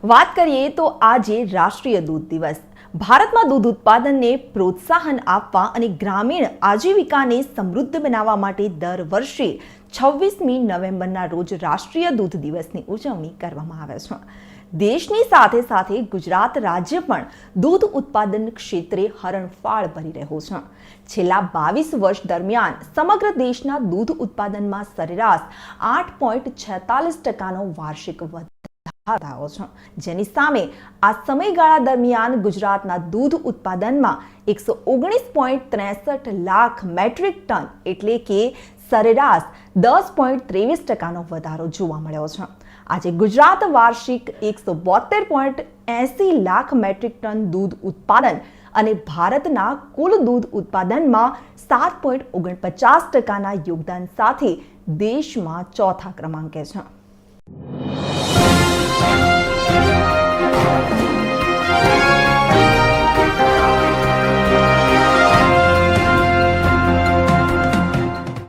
વાત કરીએ તો આજે રાષ્ટ્રીય દૂધ દિવસ ભારતમાં દૂધ ઉત્પાદનને પ્રોત્સાહન આપવા અને ગ્રામીણ આજીવિકાને સમૃદ્ધ બનાવવા માટે દર વર્ષે 26મી નવેમ્બરના રોજ રાષ્ટ્રીય દૂધ દિવસની ઉજવણી કરવામાં આવે છે। દેશની સાથે સાથે ગુજરાત રાજ્ય પણ દૂધ ઉત્પાદન ક્ષેત્રે હરણફાળ ભરી રહ્યું છે। છેલ્લા 22 વર્ષ દરમિયાન સમગ્ર દેશના દૂધ ઉત્પાદનમાં સરેરાશ 8.46% વાર્ષિક વધારો છે, જેની સામે આ સમયગાળા દરમિયાન ગુજરાતના દૂધ ઉત્પાદનમાં 119.63 લાખ મેટ્રિક ટન એટલે કે સરેરાશ 10.23%નો વધારો જોવા મળ્યો છે। આજે ગુજરાત વાર્ષિક 172.80 લાખ મેટ્રિક ટન દૂધ ઉત્પાદન અને ભારતના કુલ દૂધ ઉત્પાદનમાં 7.49%ના યોગદાન સાથે દેશમાં ચોથા ક્રમાંકે છે।